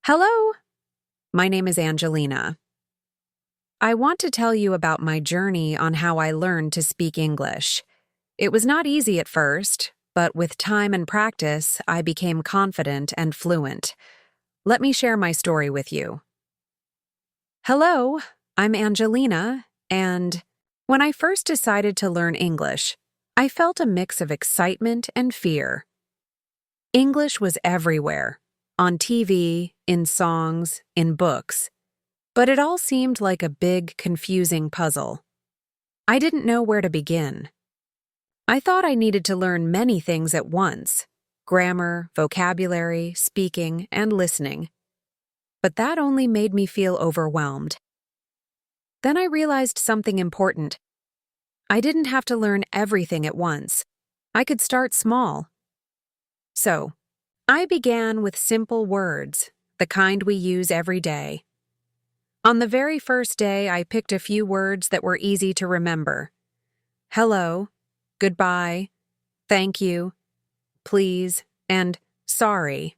Hello, my name is Angelina. I want to tell you about my journey on how I learned to speak English. It was not easy at first, but with time and practice, I became confident and fluent. Let me share my story with you. Hello, I'm Angelina, and when I first decided to learn English, I felt a mix of excitement and fear. English was everywhere, on TV, in songs, in books. But it all seemed like a big, confusing puzzle. I didn't know where to begin. I thought I needed to learn many things at once: grammar, vocabulary, speaking, and listening. But that only made me feel overwhelmed. Then I realized something important. I didn't have to learn everything at once. I could start small. So, I began with simple words, the kind we use every day. On the very first day, I picked a few words that were easy to remember. Hello, goodbye, thank you, please, and sorry.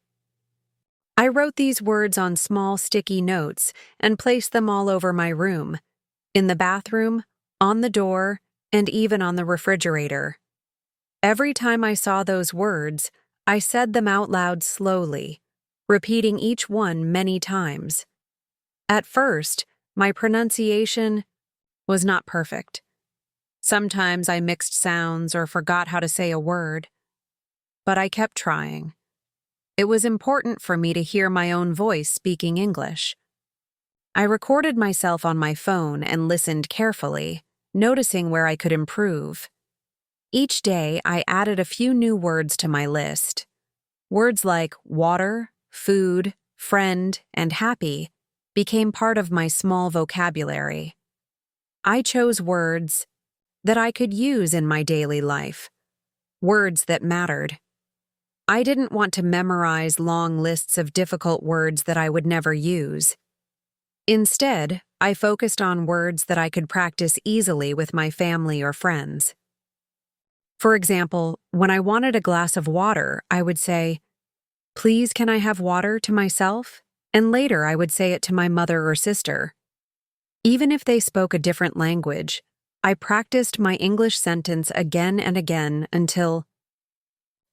I wrote these words on small sticky notes and placed them all over my room, in the bathroom, on the door, and even on the refrigerator. Every time I saw those words, I said them out loud slowly, repeating each one many times. At first, my pronunciation was not perfect. Sometimes I mixed sounds or forgot how to say a word. But I kept trying. It was important for me to hear my own voice speaking English. I recorded myself on my phone and listened carefully, noticing where I could improve. Each day, I added a few new words to my list. Words like water, food, friend, and happy became part of my small vocabulary. I chose words that I could use in my daily life, words that mattered. I didn't want to memorize long lists of difficult words that I would never use. Instead, I focused on words that I could practice easily with my family or friends. For example, when I wanted a glass of water, I would say, "Please, can I have water?" to myself, and later I would say it to my mother or sister. Even if they spoke a different language, I practiced my English sentence again and again until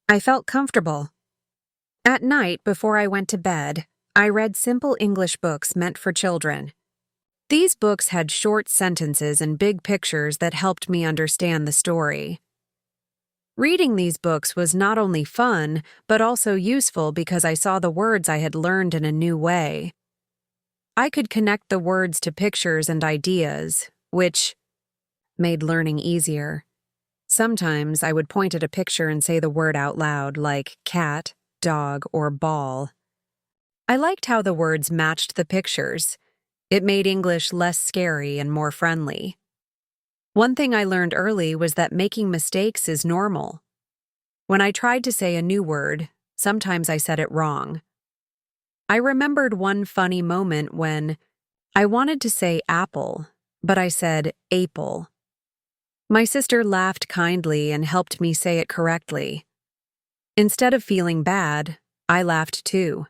I felt comfortable. At night, before I went to bed, I read simple English books meant for children. These books had short sentences and big pictures that helped me understand the story. Reading these books was not only fun, but also useful because I saw the words I had learned in a new way. I could connect the words to pictures and ideas, which made learning easier. Sometimes I would point at a picture and say the word out loud, like cat, dog, or ball. I liked how the words matched the pictures. It made English less scary and more friendly. One thing I learned early was that making mistakes is normal. When I tried to say a new word, sometimes I said it wrong. I remembered one funny moment when I wanted to say apple, but I said apple. My sister laughed kindly and helped me say it correctly. Instead of feeling bad, I laughed too.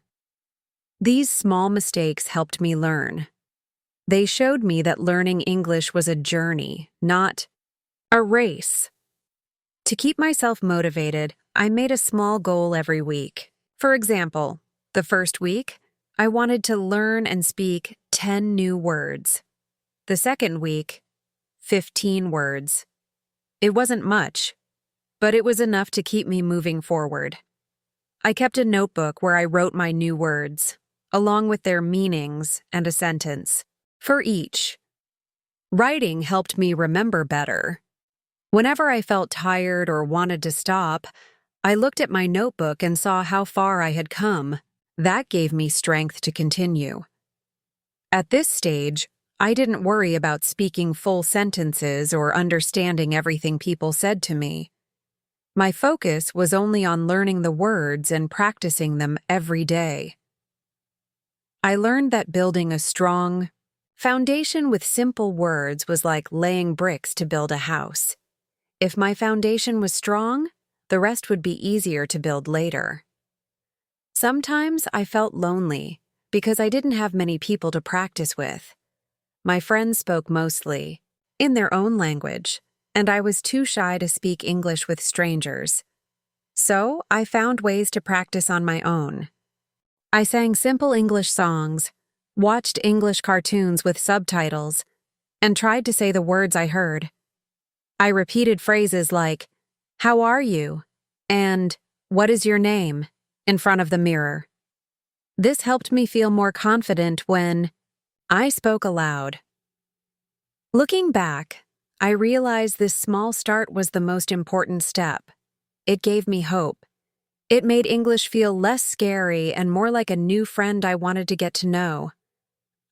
These small mistakes helped me learn. They showed me that learning English was a journey, not a race. To keep myself motivated, I made a small goal every week. For example, the first week, I wanted to learn and speak 10 new words. The second week, 15 words. It wasn't much, but it was enough to keep me moving forward. I kept a notebook where I wrote my new words, along with their meanings and a sentence for each. Writing helped me remember better. Whenever I felt tired or wanted to stop, I looked at my notebook and saw how far I had come. That gave me strength to continue. At this stage, I didn't worry about speaking full sentences or understanding everything people said to me. My focus was only on learning the words and practicing them every day. I learned that building a strong foundation with simple words was like laying bricks to build a house. If my foundation was strong, the rest would be easier to build later. Sometimes I felt lonely because I didn't have many people to practice with. My friends spoke mostly in their own language, and I was too shy to speak English with strangers. So I found ways to practice on my own. I sang simple English songs, watched English cartoons with subtitles, and tried to say the words I heard. I repeated phrases like, "How are you?" and "What is your name?" in front of the mirror. This helped me feel more confident when I spoke aloud. Looking back, I realized this small start was the most important step. It gave me hope. It made English feel less scary and more like a new friend I wanted to get to know.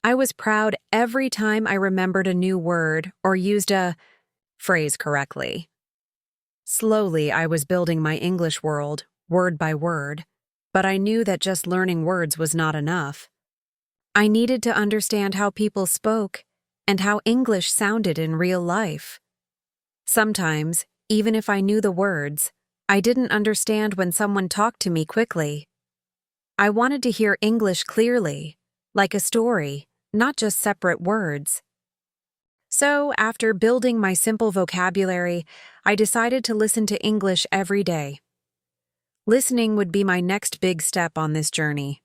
I was proud every time I remembered a new word or used a phrase correctly. Slowly, I was building my English world, word by word, but I knew that just learning words was not enough. I needed to understand how people spoke and how English sounded in real life. Sometimes, even if I knew the words, I didn't understand when someone talked to me quickly. I wanted to hear English clearly, like a story, not just separate words. So, after building my simple vocabulary, I decided to listen to English every day. Listening would be my next big step on this journey.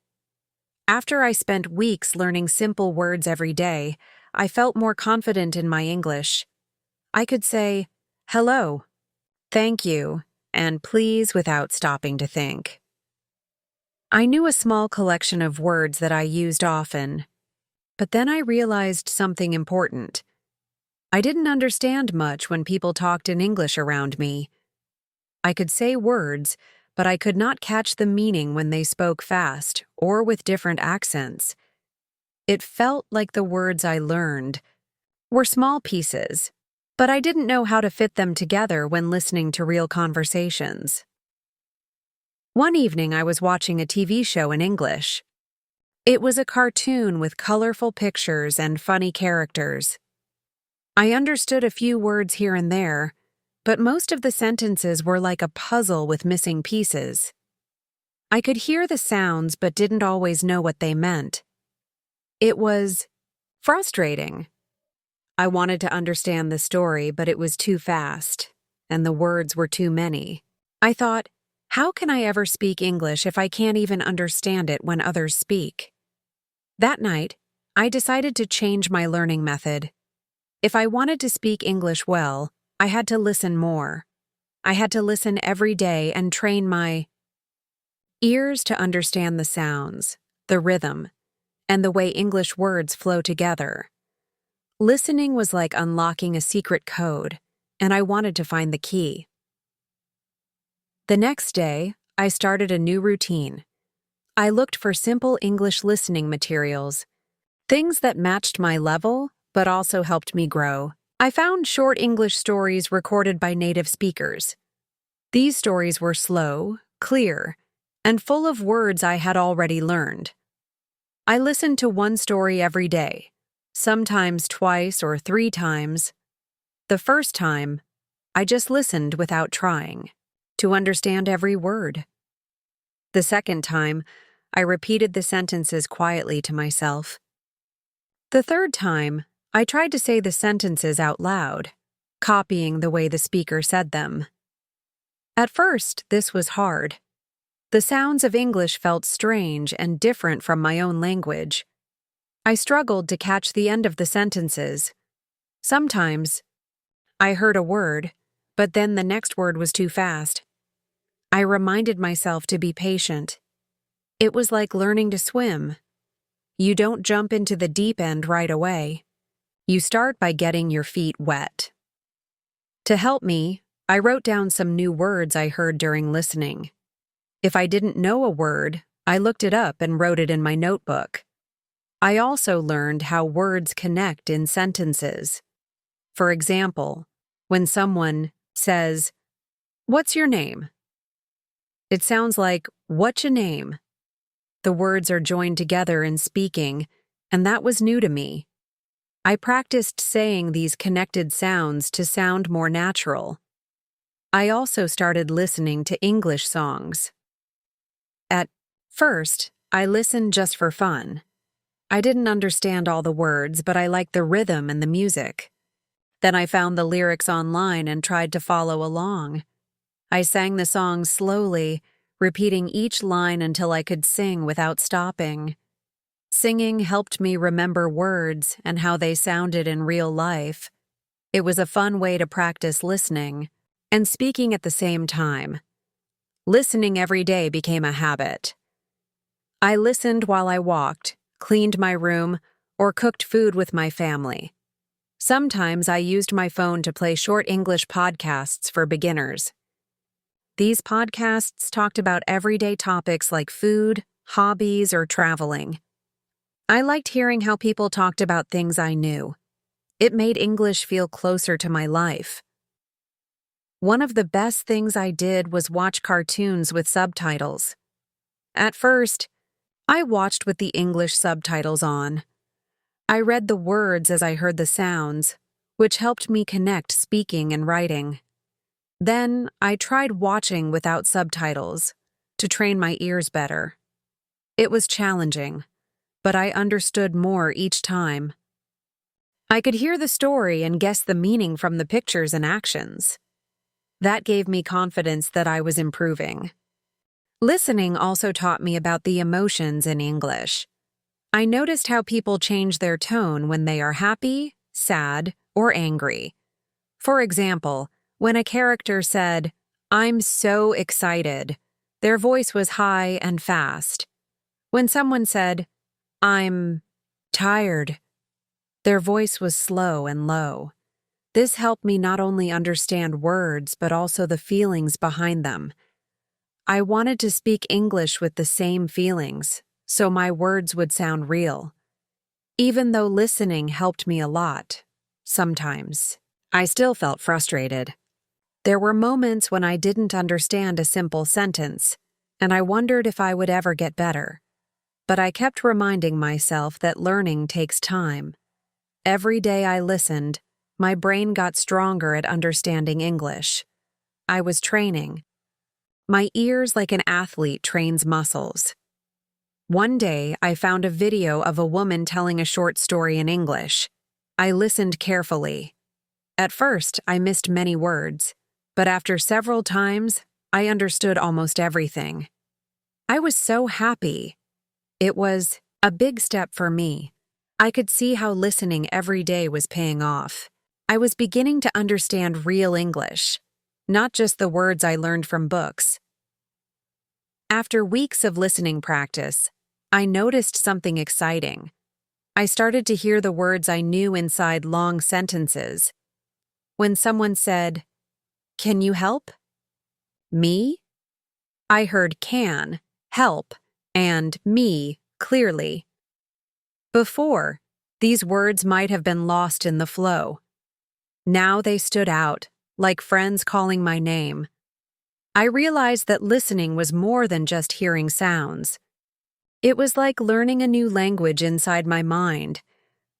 After I spent weeks learning simple words every day, I felt more confident in my English. I could say, "Hello," "Thank you," and "please" without stopping to think. I knew a small collection of words that I used often, but then I realized something important. I didn't understand much when people talked in English around me. I could say words, but I could not catch the meaning when they spoke fast or with different accents. It felt like the words I learned were small pieces, but I didn't know how to fit them together when listening to real conversations. One evening, I was watching a TV show in English. It was a cartoon with colorful pictures and funny characters. I understood a few words here and there, but most of the sentences were like a puzzle with missing pieces. I could hear the sounds but didn't always know what they meant. It was frustrating. I wanted to understand the story, but it was too fast, and the words were too many. I thought, how can I ever speak English if I can't even understand it when others speak? That night, I decided to change my learning method. If I wanted to speak English well, I had to listen more. I had to listen every day and train my ears to understand the sounds, the rhythm, and the way English words flow together. Listening was like unlocking a secret code, and I wanted to find the key. The next day, I started a new routine. I looked for simple English listening materials, things that matched my level but also helped me grow. I found short English stories recorded by native speakers. These stories were slow, clear, and full of words I had already learned. I listened to one story every day, sometimes twice or 3 times. The first time, I just listened without trying, to understand every word. The second time, I repeated the sentences quietly to myself. The third time, I tried to say the sentences out loud, copying the way the speaker said them. At first, this was hard. The sounds of English felt strange and different from my own language. I struggled to catch the end of the sentences. Sometimes, I heard a word, but then the next word was too fast. I reminded myself to be patient. It was like learning to swim. You don't jump into the deep end right away. You start by getting your feet wet. To help me, I wrote down some new words I heard during listening. If I didn't know a word, I looked it up and wrote it in my notebook. I also learned how words connect in sentences. For example, when someone says, "What's your name?" It sounds like, "Whatcha name?" The words are joined together in speaking, and that was new to me. I practiced saying these connected sounds to sound more natural. I also started listening to English songs. At first, I listened just for fun, I didn't understand all the words, but I liked the rhythm and the music. Then I found the lyrics online and tried to follow along. I sang the song slowly, repeating each line until I could sing without stopping. Singing helped me remember words and how they sounded in real life. It was a fun way to practice listening and speaking at the same time. Listening every day became a habit. I listened while I walked, cleaned my room, or cooked food with my family. Sometimes I used my phone to play short English podcasts for beginners. These podcasts talked about everyday topics like food, hobbies, or traveling. I liked hearing how people talked about things I knew. It made English feel closer to my life. One of the best things I did was watch cartoons with subtitles. At first, I watched with the English subtitles on. I read the words as I heard the sounds, which helped me connect speaking and writing. Then, I tried watching without subtitles to train my ears better. It was challenging, but I understood more each time. I could hear the story and guess the meaning from the pictures and actions. That gave me confidence that I was improving. Listening also taught me about the emotions in English. I noticed how people change their tone when they are happy, sad, or angry. For example, when a character said, "I'm so excited," their voice was high and fast. When someone said, "I'm tired," their voice was slow and low. This helped me not only understand words but also the feelings behind them. I wanted to speak English with the same feelings, so my words would sound real. Even though listening helped me a lot, sometimes I still felt frustrated. There were moments when I didn't understand a simple sentence, and I wondered if I would ever get better. But I kept reminding myself that learning takes time. Every day I listened, my brain got stronger at understanding English. I was training. My ears, like an athlete, trains muscles. One day, I found a video of a woman telling a short story in English. I listened carefully. At first, I missed many words, but after several times, I understood almost everything. I was so happy. It was a big step for me. I could see how listening every day was paying off. I was beginning to understand real English, not just the words I learned from books. After weeks of listening practice, I noticed something exciting. I started to hear the words I knew inside long sentences. When someone said, "Can you help?" Me? I heard can, help, and me clearly. Before, these words might have been lost in the flow. Now they stood out, like friends calling my name. I realized that listening was more than just hearing sounds. It was like learning a new language inside my mind.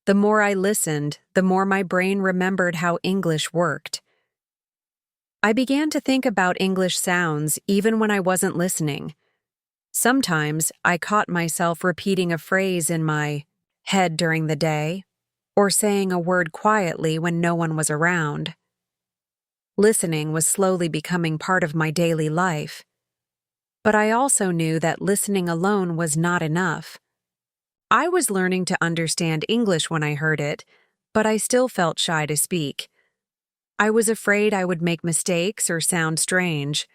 The more I listened, the more my brain remembered how English worked. I began to think about English sounds even when I wasn't listening. Sometimes I caught myself repeating a phrase in my head during the day, or saying a word quietly when no one was around. Listening was slowly becoming part of my daily life. But I also knew that listening alone was not enough. I was learning to understand English when I heard it, but I still felt shy to speak. I was afraid I would make mistakes or sound strange.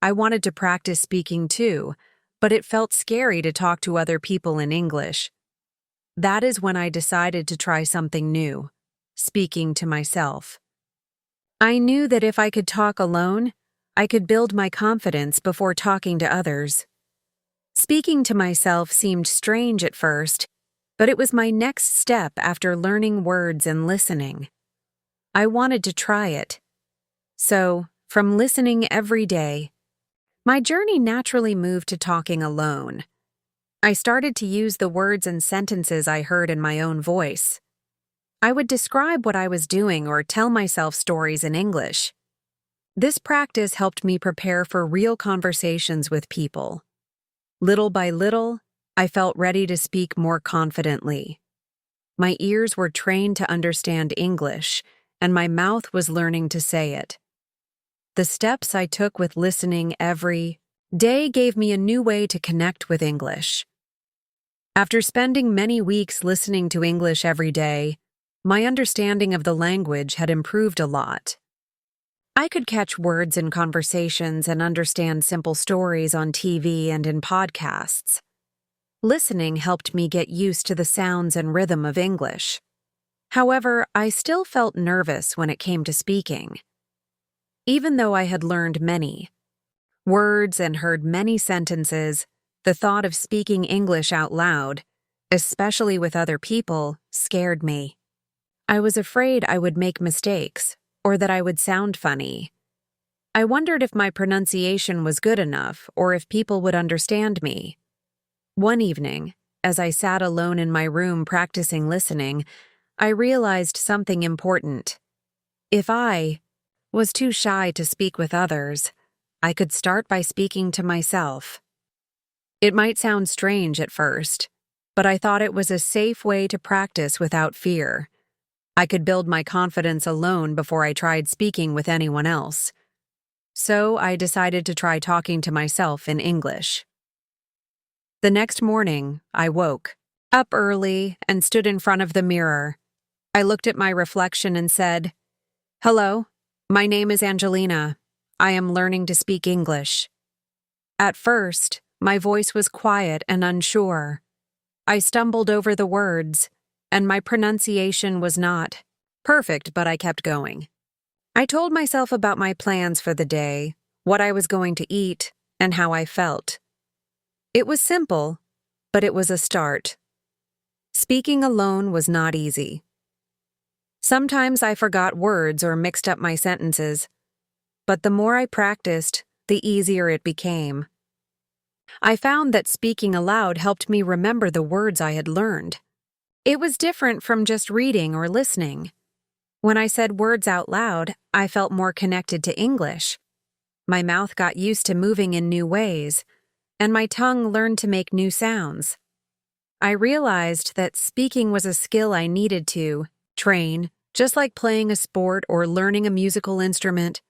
I wanted to practice speaking too, but it felt scary to talk to other people in English. That is when I decided to try something new, speaking to myself. I knew that if I could talk alone, I could build my confidence before talking to others. Speaking to myself seemed strange at first, but it was my next step after learning words and listening. I wanted to try it. So, from listening every day, my journey naturally moved to talking alone. I started to use the words and sentences I heard in my own voice. I would describe what I was doing or tell myself stories in English. This practice helped me prepare for real conversations with people. Little by little, I felt ready to speak more confidently. My ears were trained to understand English, and my mouth was learning to say it. The steps I took with listening every day gave me a new way to connect with English. After spending many weeks listening to English every day, my understanding of the language had improved a lot. I could catch words in conversations and understand simple stories on TV and in podcasts. Listening helped me get used to the sounds and rhythm of English. However, I still felt nervous when it came to speaking. Even though I had learned many words and heard many sentences, the thought of speaking English out loud, especially with other people, scared me. I was afraid I would make mistakes or that I would sound funny. I wondered if my pronunciation was good enough or if people would understand me. One evening, as I sat alone in my room practicing listening, I realized something important. If I was too shy to speak with others, I could start by speaking to myself. It might sound strange at first, but I thought it was a safe way to practice without fear. I could build my confidence alone before I tried speaking with anyone else. So I decided to try talking to myself in English. The next morning, I woke up early and stood in front of the mirror. I looked at my reflection and said, "Hello, my name is Angelina. I am learning to speak English." At first, my voice was quiet and unsure. I stumbled over the words, and my pronunciation was not perfect, but I kept going. I told myself about my plans for the day, what I was going to eat, and how I felt. It was simple, but it was a start. Speaking alone was not easy. Sometimes I forgot words or mixed up my sentences, but the more I practiced, the easier it became. I found that speaking aloud helped me remember the words I had learned. It was different from just reading or listening. When I said words out loud, I felt more connected to English. My mouth got used to moving in new ways, and my tongue learned to make new sounds. I realized that speaking was a skill I needed to train, just like playing a sport or learning a musical instrument.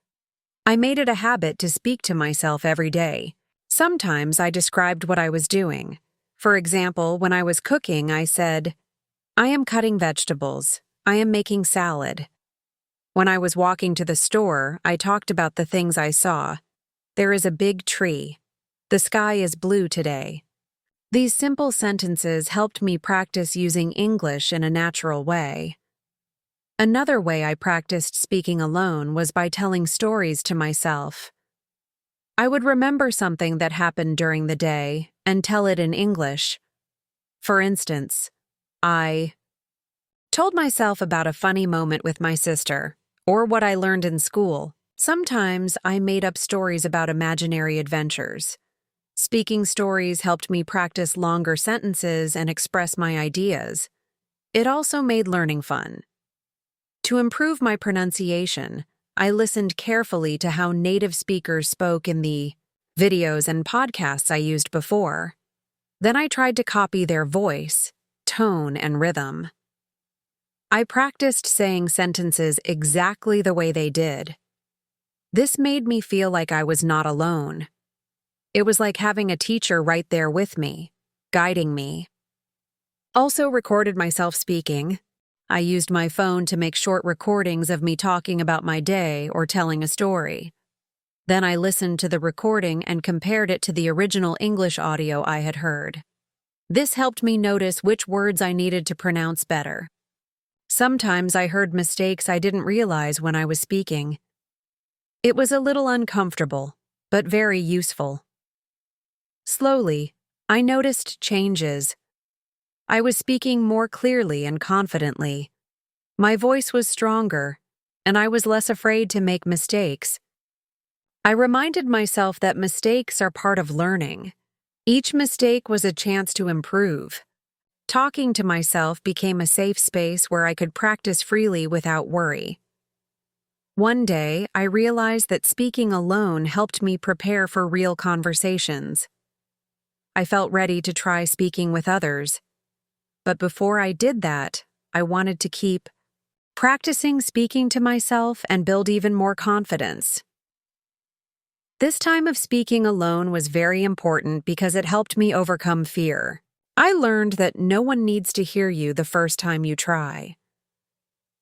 I made it a habit to speak to myself every day. Sometimes I described what I was doing. For example, when I was cooking, I said, "I am cutting vegetables. I am making salad." When I was walking to the store, I talked about the things I saw. There is a big tree. The sky is blue today. These simple sentences helped me practice using English in a natural way. Another way I practiced speaking alone was by telling stories to myself. I would remember something that happened during the day and tell it in English. For instance, I told myself about a funny moment with my sister, or what I learned in school. Sometimes I made up stories about imaginary adventures. Speaking stories helped me practice longer sentences and express my ideas. It also made learning fun. To improve my pronunciation, I listened carefully to how native speakers spoke in the videos and podcasts I used before. Then I tried to copy their voice, tone, and rhythm. I practiced saying sentences exactly the way they did. This made me feel like I was not alone. It was like having a teacher right there with me, guiding me. Also recorded myself speaking. I used my phone to make short recordings of me talking about my day or telling a story. Then I listened to the recording and compared it to the original English audio I had heard. This helped me notice which words I needed to pronounce better. Sometimes I heard mistakes I didn't realize when I was speaking. It was a little uncomfortable, but very useful. Slowly, I noticed changes. I was speaking more clearly and confidently. My voice was stronger, and I was less afraid to make mistakes. I reminded myself that mistakes are part of learning. Each mistake was a chance to improve. Talking to myself became a safe space where I could practice freely without worry. One day, I realized that speaking alone helped me prepare for real conversations. I felt ready to try speaking with others. But before I did that, I wanted to keep practicing speaking to myself and build even more confidence. This time of speaking alone was very important because it helped me overcome fear. I learned that no one needs to hear you the first time you try.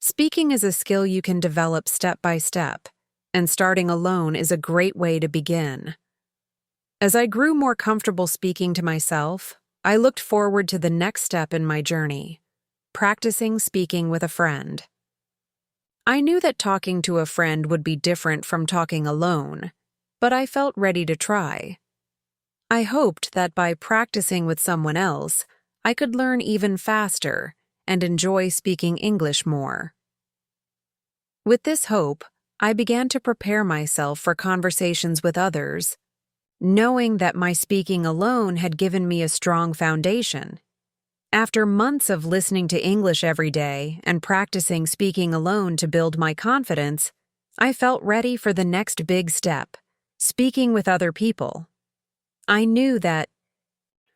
Speaking is a skill you can develop step by step, and starting alone is a great way to begin. As I grew more comfortable speaking to myself, I looked forward to the next step in my journey, practicing speaking with a friend. I knew that talking to a friend would be different from talking alone, but I felt ready to try. I hoped that by practicing with someone else, I could learn even faster and enjoy speaking English more. With this hope, I began to prepare myself for conversations with others, knowing that my speaking alone had given me a strong foundation. After months of listening to English every day and practicing speaking alone to build my confidence, I felt ready for the next big step, speaking with other people. I knew that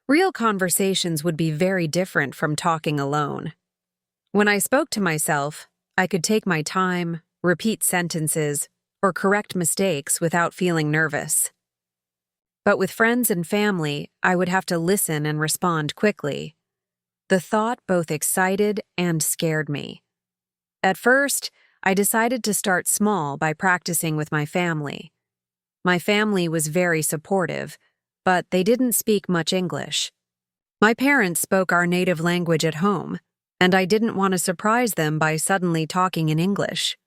real conversations would be very different from talking alone. When I spoke to myself, I could take my time, repeat sentences, or correct mistakes without feeling nervous. But with friends and family, I would have to listen and respond quickly. The thought both excited and scared me. At first, I decided to start small by practicing with my family. My family was very supportive, but they didn't speak much English. My parents spoke our native language at home, and I didn't want to surprise them by suddenly talking in English.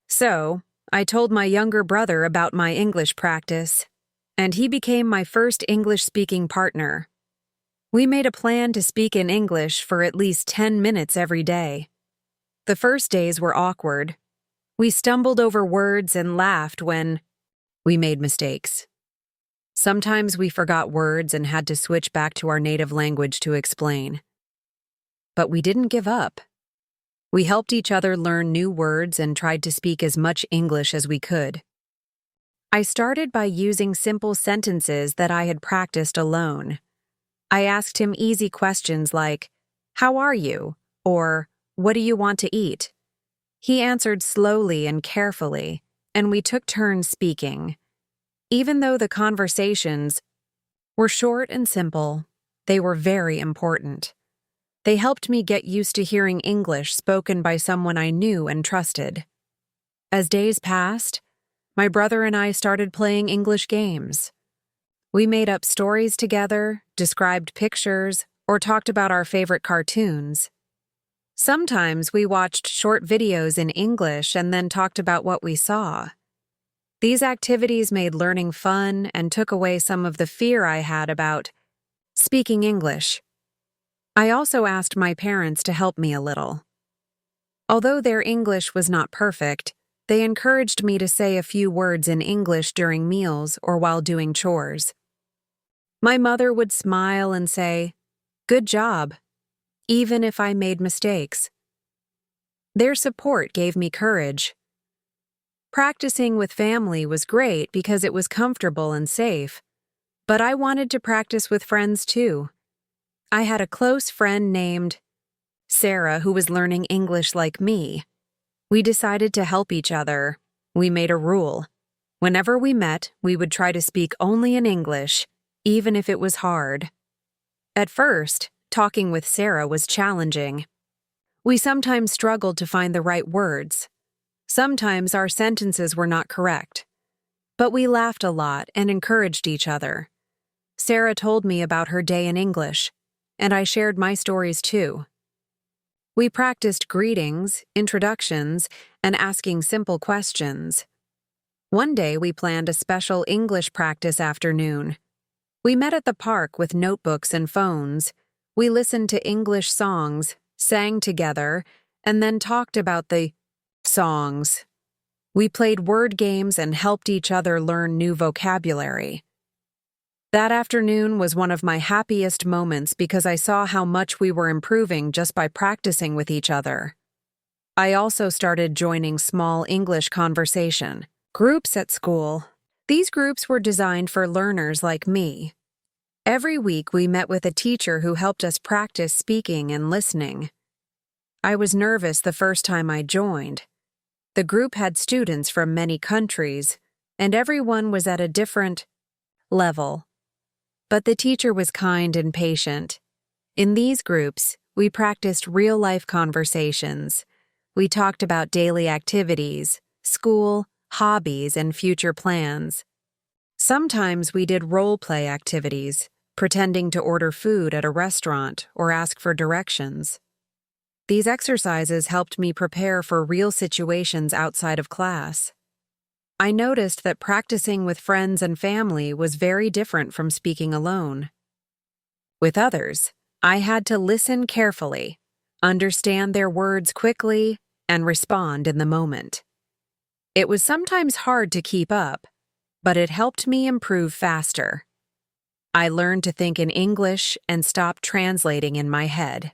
So, I told my younger brother about my English practice, and he became my first English-speaking partner. We made a plan to speak in English for at least 10 minutes every day. The first days were awkward. We stumbled over words and laughed when we made mistakes. Sometimes we forgot words and had to switch back to our native language to explain. But we didn't give up. We helped each other learn new words and tried to speak as much English as we could. I started by using simple sentences that I had practiced alone. I asked him easy questions like, "How are you?" or "What do you want to eat?" He answered slowly and carefully, and we took turns speaking. Even though the conversations were short and simple, they were very important. They helped me get used to hearing English spoken by someone I knew and trusted. As days passed, my brother and I started playing English games. We made up stories together, described pictures, or talked about our favorite cartoons. Sometimes we watched short videos in English and then talked about what we saw. These activities made learning fun and took away some of the fear I had about speaking English. I also asked my parents to help me a little. Although their English was not perfect, they encouraged me to say a few words in English during meals or while doing chores. My mother would smile and say, "Good job," even if I made mistakes. Their support gave me courage. Practicing with family was great because it was comfortable and safe, but I wanted to practice with friends too. I had a close friend named Sarah who was learning English like me. We decided to help each other. We made a rule. Whenever we met, we would try to speak only in English, even if it was hard. At first, talking with Sarah was challenging. We sometimes struggled to find the right words. Sometimes our sentences were not correct. But we laughed a lot and encouraged each other. Sarah told me about her day in English, and I shared my stories too. We practiced greetings, introductions, and asking simple questions. One day we planned a special English practice afternoon. We met at the park with notebooks and phones. We listened to English songs, sang together, and then talked about the songs. We played word games and helped each other learn new vocabulary. That afternoon was one of my happiest moments because I saw how much we were improving just by practicing with each other. I also started joining small English conversation groups at school. These groups were designed for learners like me. Every week we met with a teacher who helped us practice speaking and listening. I was nervous the first time I joined. The group had students from many countries, and everyone was at a different level. But the teacher was kind and patient. In these groups, we practiced real-life conversations. We talked about daily activities, school, hobbies, and future plans. Sometimes we did role-play activities, pretending to order food at a restaurant or ask for directions. These exercises helped me prepare for real situations outside of class. I noticed that practicing with friends and family was very different from speaking alone. With others, I had to listen carefully, understand their words quickly, and respond in the moment. It was sometimes hard to keep up, but it helped me improve faster. I learned to think in English and stop translating in my head.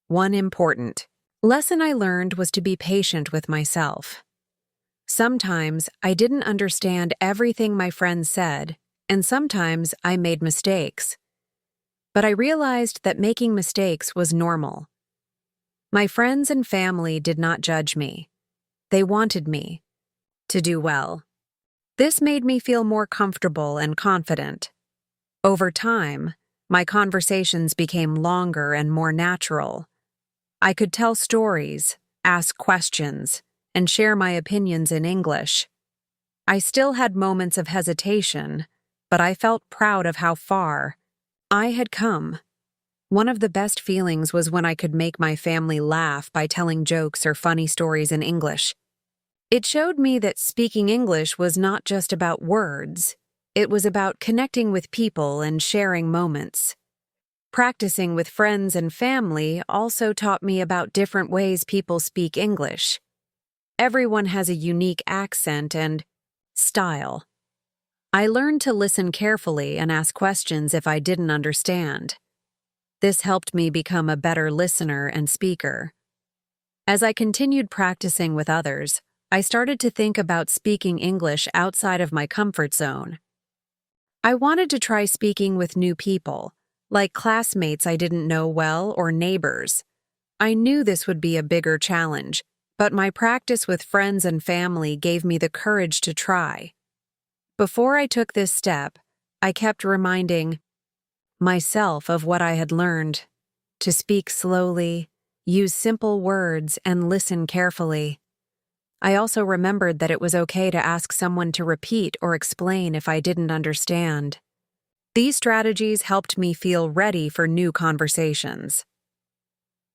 One important lesson I learned was to be patient with myself. Sometimes I didn't understand everything my friends said, and sometimes I made mistakes. But I realized that making mistakes was normal. My friends and family did not judge me. They wanted me to do well. This made me feel more comfortable and confident. Over time, my conversations became longer and more natural. I could tell stories, ask questions, and share my opinions in English. I still had moments of hesitation, but I felt proud of how far I had come. One of the best feelings was when I could make my family laugh by telling jokes or funny stories in English. It showed me that speaking English was not just about words. It was about connecting with people and sharing moments. Practicing with friends and family also taught me about different ways people speak English. Everyone has a unique accent and style. I learned to listen carefully and ask questions if I didn't understand. This helped me become a better listener and speaker. As I continued practicing with others, I started to think about speaking English outside of my comfort zone. I wanted to try speaking with new people, like classmates I didn't know well or neighbors. I knew this would be a bigger challenge, but my practice with friends and family gave me the courage to try. Before I took this step, I kept reminding myself of what I had learned: to speak slowly, use simple words, and listen carefully. I also remembered that it was okay to ask someone to repeat or explain if I didn't understand. These strategies helped me feel ready for new conversations.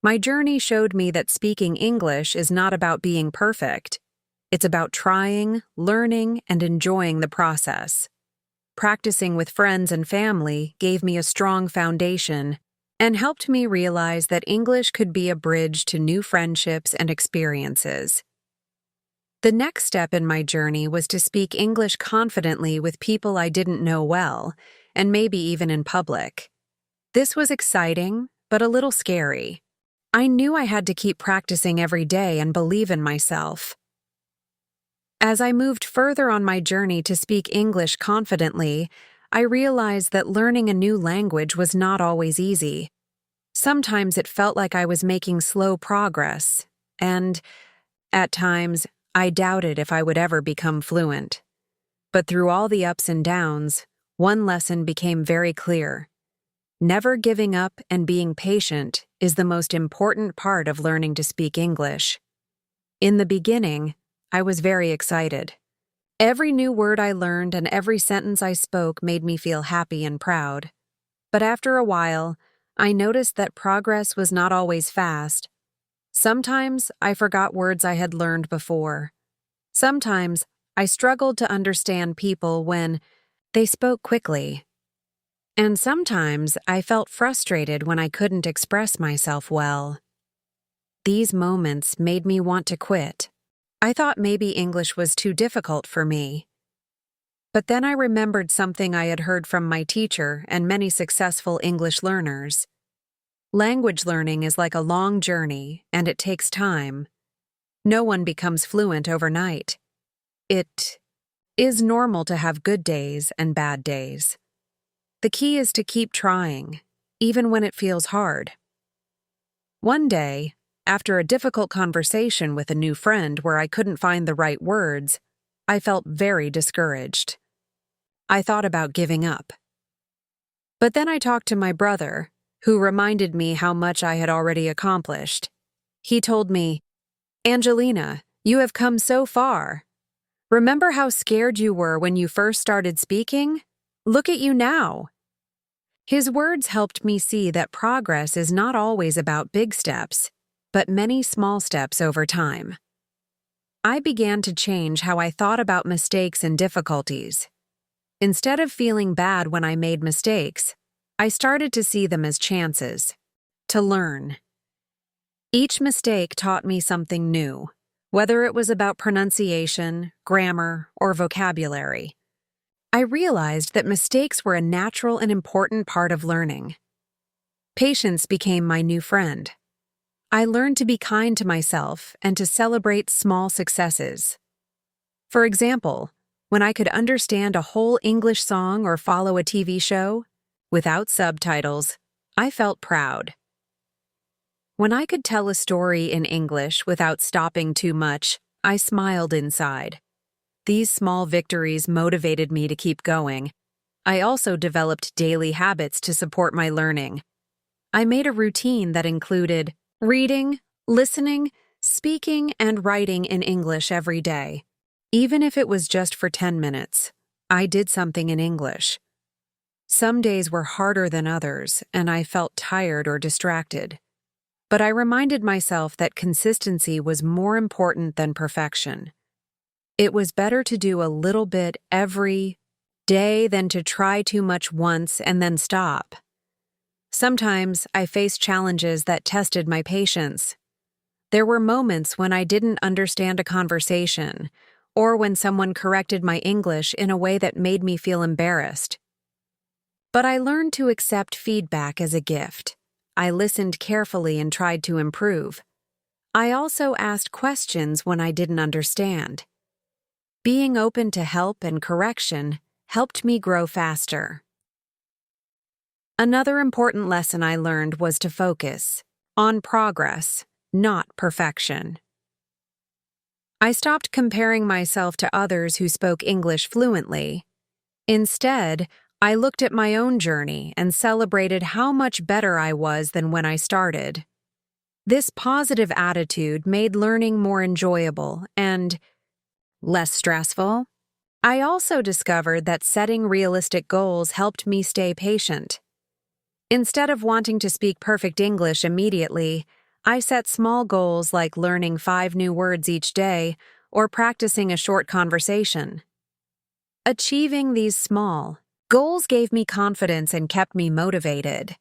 My journey showed me that speaking English is not about being perfect. It's about trying, learning, and enjoying the process. Practicing with friends and family gave me a strong foundation and helped me realize that English could be a bridge to new friendships and experiences. The next step in my journey was to speak English confidently with people I didn't know well, and maybe even in public. This was exciting, but a little scary. I knew I had to keep practicing every day and believe in myself. As I moved further on my journey to speak English confidently, I realized that learning a new language was not always easy. Sometimes it felt like I was making slow progress, and, at times, I doubted if I would ever become fluent. But through all the ups and downs, one lesson became very clear. Never giving up and being patient is the most important part of learning to speak English. In the beginning, I was very excited. Every new word I learned and every sentence I spoke made me feel happy and proud. But after a while, I noticed that progress was not always fast. Sometimes I forgot words I had learned before. Sometimes I struggled to understand people when they spoke quickly. And sometimes I felt frustrated when I couldn't express myself well. These moments made me want to quit. I thought maybe English was too difficult for me. But then I remembered something I had heard from my teacher and many successful English learners. Language learning is like a long journey, and it takes time. No one becomes fluent overnight. It is normal to have good days and bad days. The key is to keep trying, even when it feels hard. One day, after a difficult conversation with a new friend where I couldn't find the right words, I felt very discouraged. I thought about giving up. But then I talked to my brother, who reminded me how much I had already accomplished. He told me, "Angelina, you have come so far. Remember how scared you were when you first started speaking? Look at you now." His words helped me see that progress is not always about big steps, but many small steps over time. I began to change how I thought about mistakes and difficulties. Instead of feeling bad when I made mistakes, I started to see them as chances to learn. Each mistake taught me something new, whether it was about pronunciation, grammar, or vocabulary. I realized that mistakes were a natural and important part of learning. Patience became my new friend. I learned to be kind to myself and to celebrate small successes. For example, when I could understand a whole English song or follow a TV show without subtitles, I felt proud. When I could tell a story in English without stopping too much, I smiled inside. These small victories motivated me to keep going. I also developed daily habits to support my learning. I made a routine that included reading, listening, speaking, and writing in English every day. Even if it was just for 10 minutes, I did something in English. Some days were harder than others, and I felt tired or distracted. But I reminded myself that consistency was more important than perfection. It was better to do a little bit every day than to try too much once and then stop. Sometimes I faced challenges that tested my patience. There were moments when I didn't understand a conversation, or when someone corrected my English in a way that made me feel embarrassed. But I learned to accept feedback as a gift. I listened carefully and tried to improve. I also asked questions when I didn't understand. Being open to help and correction helped me grow faster. Another important lesson I learned was to focus on progress, not perfection. I stopped comparing myself to others who spoke English fluently. Instead, I looked at my own journey and celebrated how much better I was than when I started. This positive attitude made learning more enjoyable and less stressful. I also discovered that setting realistic goals helped me stay patient. Instead of wanting to speak perfect English immediately, I set small goals like learning 5 new words each day or practicing a short conversation. Achieving these small goals gave me confidence and kept me motivated.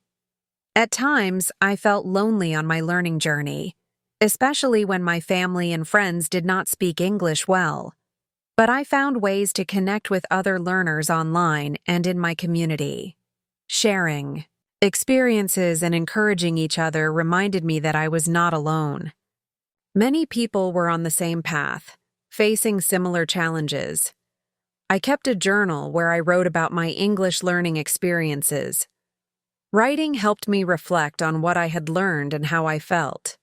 At times, I felt lonely on my learning journey, especially when my family and friends did not speak English well. But I found ways to connect with other learners online and in my community. Sharing experiences and encouraging each other reminded me that I was not alone. Many people were on the same path, facing similar challenges. I kept a journal where I wrote about my English learning experiences. Writing helped me reflect on what I had learned and how I felt.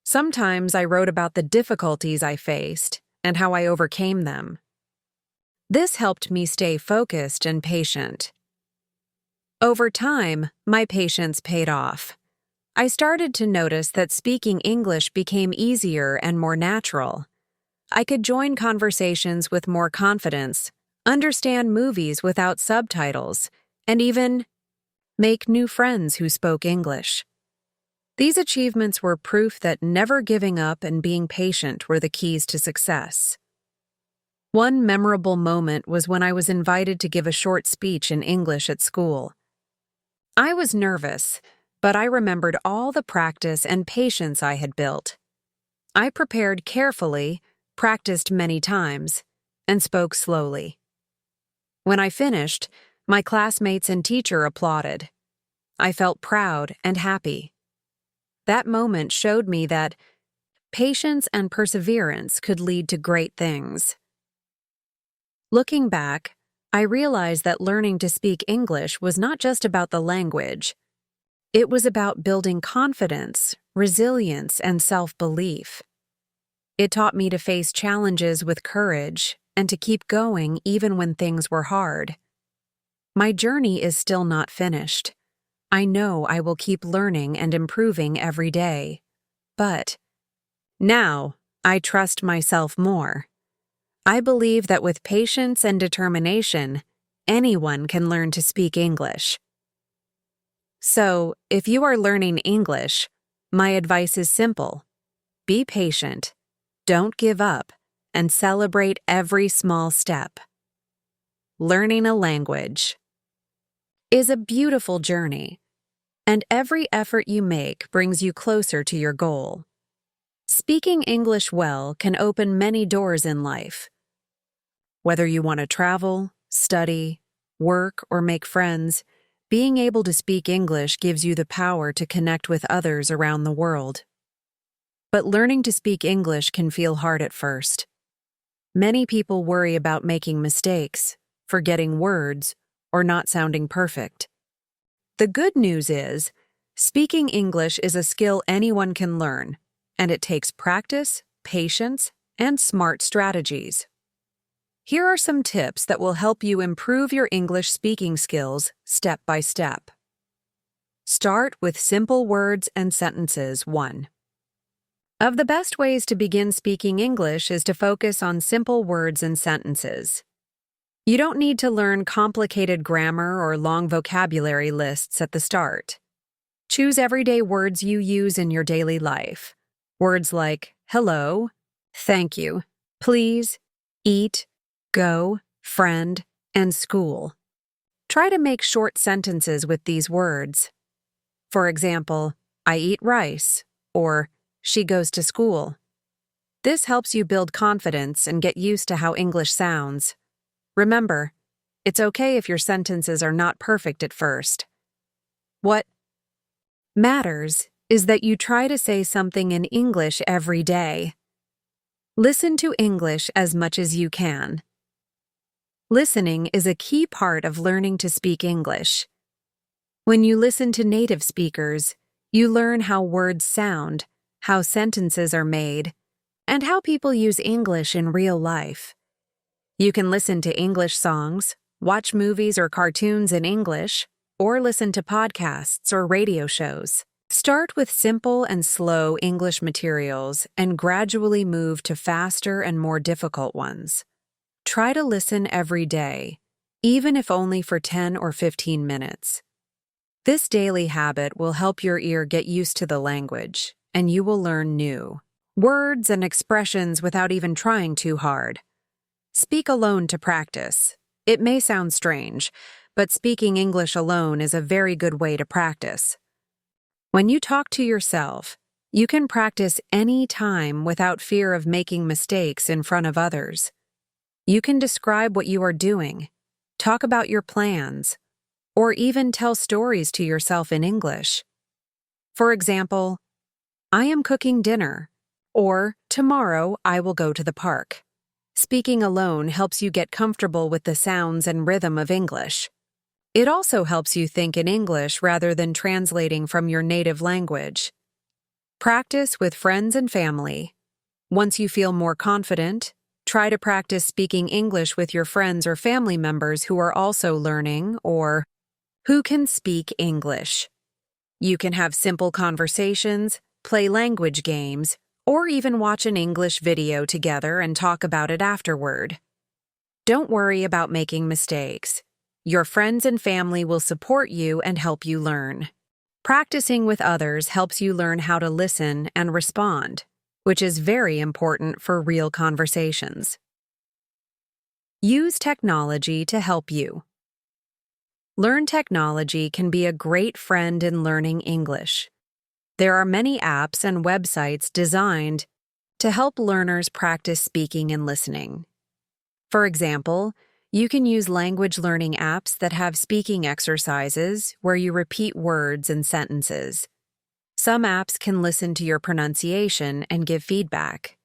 Sometimes I wrote about the difficulties I faced and how I overcame them. This helped me stay focused and patient. Over time, my patience paid off. I started to notice that speaking English became easier and more natural. I could join conversations with more confidence, understand movies without subtitles, and even make new friends who spoke English. These achievements were proof that never giving up and being patient were the keys to success. One memorable moment was when I was invited to give a short speech in English at school. I was nervous, but I remembered all the practice and patience I had built. I prepared carefully, practiced many times, and spoke slowly. When I finished, my classmates and teacher applauded. I felt proud and happy. That moment showed me that patience and perseverance could lead to great things. Looking back, I realized that learning to speak English was not just about the language. It was about building confidence, resilience, and self-belief. It taught me to face challenges with courage and to keep going even when things were hard. My journey is still not finished. I know I will keep learning and improving every day. But now, I trust myself more. I believe that with patience and determination, anyone can learn to speak English. So, if you are learning English, my advice is simple. Be patient, don't give up, and celebrate every small step. Learning a language is a beautiful journey, and every effort you make brings you closer to your goal. Speaking English well can open many doors in life. Whether you want to travel, study, work, or make friends, being able to speak English gives you the power to connect with others around the world. But learning to speak English can feel hard at first. Many people worry about making mistakes, forgetting words, or not sounding perfect. The good news is, speaking English is a skill anyone can learn, and it takes practice, patience, and smart strategies. Here are some tips that will help you improve your English speaking skills step by step. Start with simple words and sentences. 1. Of the best ways to begin speaking English is to focus on simple words and sentences. You don't need to learn complicated grammar or long vocabulary lists at the start. Choose everyday words you use in your daily life. Words like hello, thank you, please, eat, go, friend, and school. Try to make short sentences with these words. For example, I eat rice, or she goes to school. This helps you build confidence and get used to how English sounds. Remember, it's okay if your sentences are not perfect at first. What matters is that you try to say something in English every day. Listen to English as much as you can. Listening is a key part of learning to speak English. When you listen to native speakers, you learn how words sound, how sentences are made, and how people use English in real life. You can listen to English songs, watch movies or cartoons in English, or listen to podcasts or radio shows. Start with simple and slow English materials and gradually move to faster and more difficult ones. Try to listen every day, even if only for 10 or 15 minutes. This daily habit will help your ear get used to the language, and you will learn new words and expressions without even trying too hard. Speak alone to practice. It may sound strange, but speaking English alone is a very good way to practice. When you talk to yourself, you can practice any time without fear of making mistakes in front of others. You can describe what you are doing, talk about your plans, or even tell stories to yourself in English. For example, I am cooking dinner, or tomorrow I will go to the park. Speaking alone helps you get comfortable with the sounds and rhythm of English. It also helps you think in English rather than translating from your native language. Practice with friends and family. Once you feel more confident, try to practice speaking English with your friends or family members who are also learning or who can speak English. You can have simple conversations, play language games, or even watch an English video together and talk about it afterward. Don't worry about making mistakes. Your friends and family will support you and help you learn. Practicing with others helps you learn how to listen and respond, which is very important for real conversations. Use technology to help you. Learn technology can be a great friend in learning English. There are many apps and websites designed to help learners practice speaking and listening. For example, you can use language learning apps that have speaking exercises where you repeat words and sentences. Some apps can listen to your pronunciation and give feedback.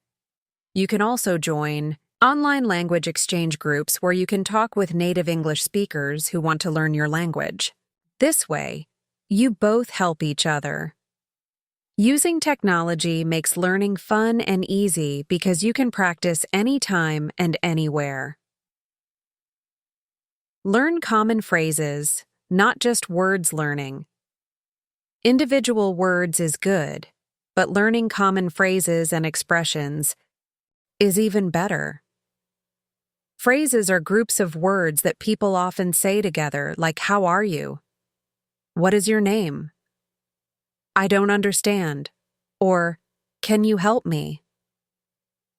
You can also join Online language exchange groups where you can talk with native English speakers who want to learn your language. This way, you both help each other. Using technology makes learning fun and easy because you can practice anytime and anywhere. Learn common phrases, not just words learning. Individual words is good, but learning common phrases and expressions is even better. Phrases are groups of words that people often say together, like "How are you?" "What is your name?" "I don't understand," or "Can you help me?"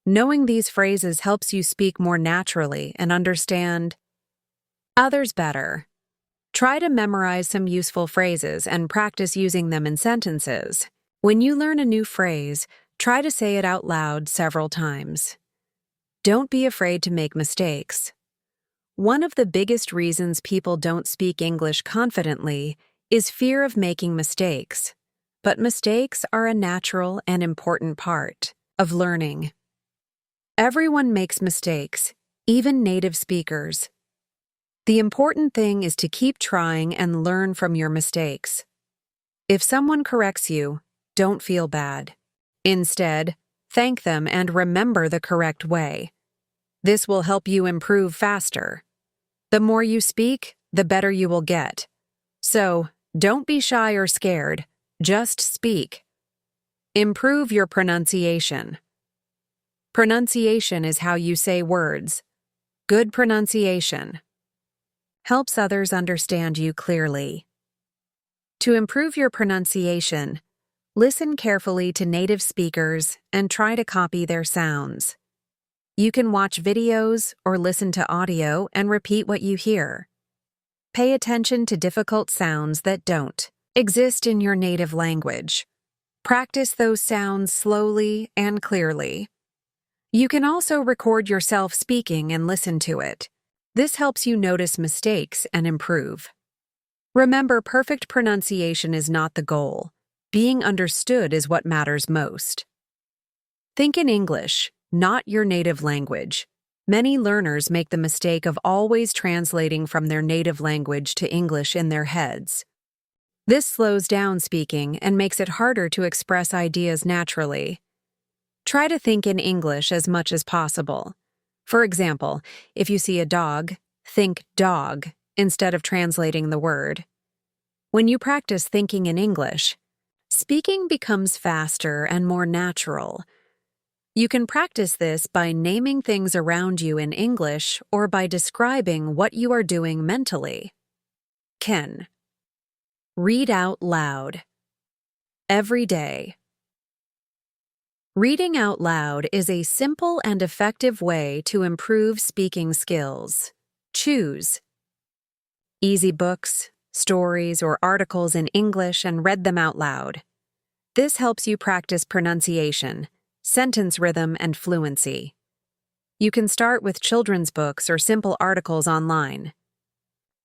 Knowing these phrases helps you speak more naturally and understand others better. Try to memorize some useful phrases and practice using them in sentences. When you learn a new phrase, try to say it out loud several times. Don't be afraid to make mistakes. One of the biggest reasons people don't speak English confidently is fear of making mistakes. But mistakes are a natural and important part of learning. Everyone makes mistakes, even native speakers. The important thing is to keep trying and learn from your mistakes. If someone corrects you, don't feel bad. Instead, thank them and remember the correct way. This will help you improve faster. The more you speak, the better you will get. So, don't be shy or scared. Just speak. Improve your pronunciation. Pronunciation is how you say words. Good pronunciation helps others understand you clearly. To improve your pronunciation, listen carefully to native speakers and try to copy their sounds. You can watch videos or listen to audio and repeat what you hear. Pay attention to difficult sounds that don't exist in your native language. Practice those sounds slowly and clearly. You can also record yourself speaking and listen to it. This helps you notice mistakes and improve. Remember, perfect pronunciation is not the goal. Being understood is what matters most. Think in English, not your native language. Many learners make the mistake of always translating from their native language to English in their heads. This slows down speaking and makes it harder to express ideas naturally. Try to think in English as much as possible. For example, if you see a dog, think dog instead of translating the word. When you practice thinking in English, speaking becomes faster and more natural. You can practice this by naming things around you in English or by describing what you are doing mentally. Ken. Read out loud. Every day. Reading out loud is a simple and effective way to improve speaking skills. Choose easy books, stories, or articles in English and read them out loud. This helps you practice pronunciation, sentence rhythm, and fluency. You can start with children's books or simple articles online.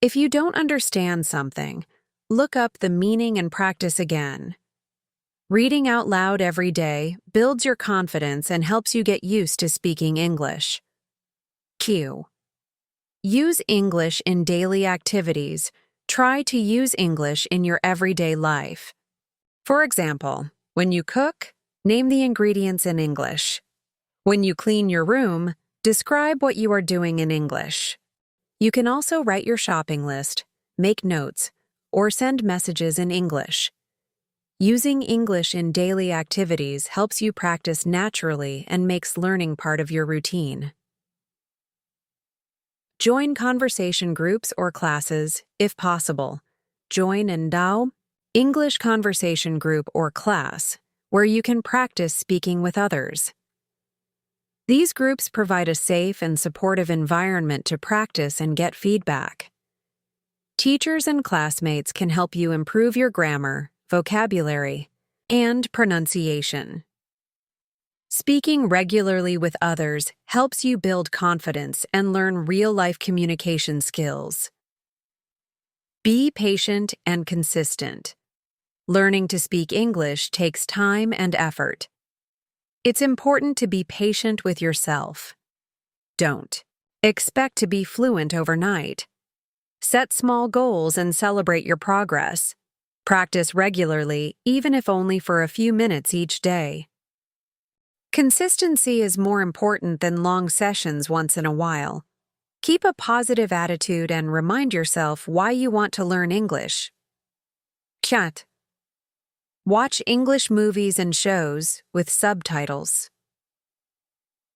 If you don't understand something, look up the meaning and practice again. Reading out loud every day builds your confidence and helps you get used to speaking English. Q. Use English in daily activities. Try to use English in your everyday life. For example, when you cook, name the ingredients in English. When you clean your room, describe what you are doing in English. You can also write your shopping list, make notes, or send messages in English. Using English in daily activities helps you practice naturally and makes learning part of your routine. Join conversation groups or classes, if possible. Join an English conversation group or class, where you can practice speaking with others. These groups provide a safe and supportive environment to practice and get feedback. Teachers and classmates can help you improve your grammar, vocabulary, and pronunciation. Speaking regularly with others helps you build confidence and learn real-life communication skills. Be patient and consistent. Learning to speak English takes time and effort. It's important to be patient with yourself. Don't expect to be fluent overnight. Set small goals and celebrate your progress. Practice regularly, even if only for a few minutes each day. Consistency is more important than long sessions once in a while. Keep a positive attitude and remind yourself why you want to learn English. 4. Watch English movies and shows with subtitles.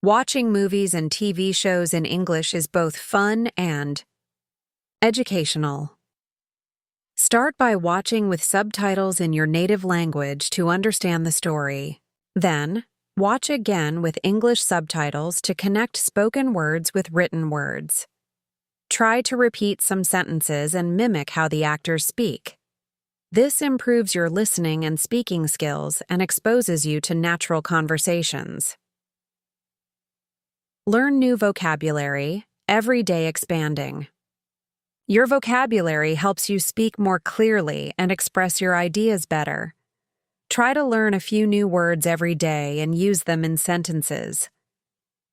Watching movies and TV shows in English is both fun and educational. Start by watching with subtitles in your native language to understand the story. Then, watch again with English subtitles to connect spoken words with written words. Try to repeat some sentences and mimic how the actors speak. This improves your listening and speaking skills and exposes you to natural conversations. Learn new vocabulary, everyday expanding. Your vocabulary helps you speak more clearly and express your ideas better. Try to learn a few new words every day and use them in sentences.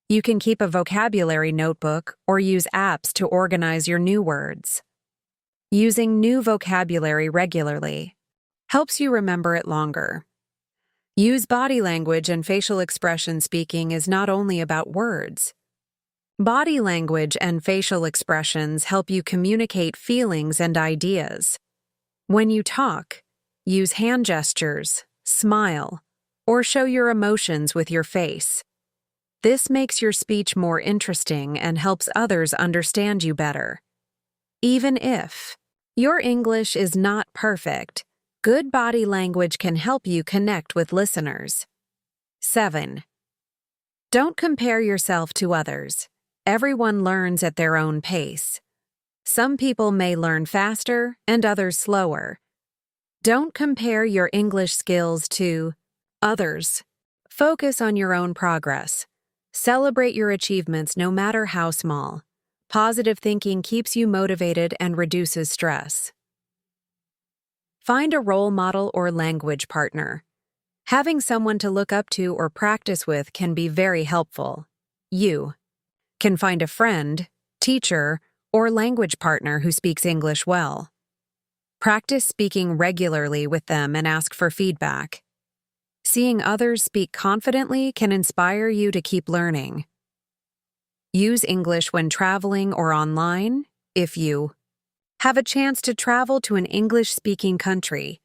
You can keep a vocabulary notebook or use apps to organize your new words. Using new vocabulary regularly helps you remember it longer. Use body language and facial expression. Speaking is not only about words. Body language and facial expressions help you communicate feelings and ideas. When you talk, use hand gestures, smile, or show your emotions with your face. This makes your speech more interesting and helps others understand you better. Even if your English is not perfect, good body language can help you connect with listeners. 7. Don't compare yourself to others. Everyone learns at their own pace. Some people may learn faster and others slower. Don't compare your English skills to others. Focus on your own progress. Celebrate your achievements no matter how small. Positive thinking keeps you motivated and reduces stress. Find a role model or language partner. Having someone to look up to or practice with can be very helpful. You can find a friend, teacher, or language partner who speaks English well. Practice speaking regularly with them and ask for feedback. Seeing others speak confidently can inspire you to keep learning. Use English when traveling or online, if you have a chance to travel to an English-speaking country.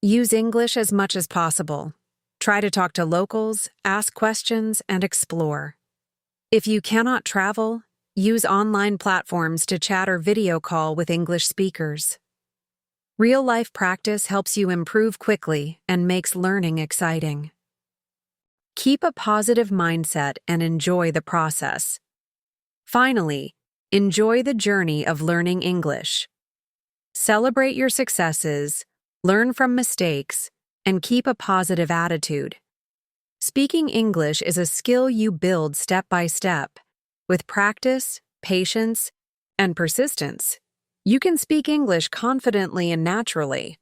Use English as much as possible. Try to talk to locals, ask questions, and explore. If you cannot travel, use online platforms to chat or video call with English speakers. Real-life practice helps you improve quickly and makes learning exciting. Keep a positive mindset and enjoy the process. Finally, enjoy the journey of learning English. Celebrate your successes, learn from mistakes, and keep a positive attitude. Speaking English is a skill you build step by step. With practice, patience, and persistence, you can speak English confidently and naturally.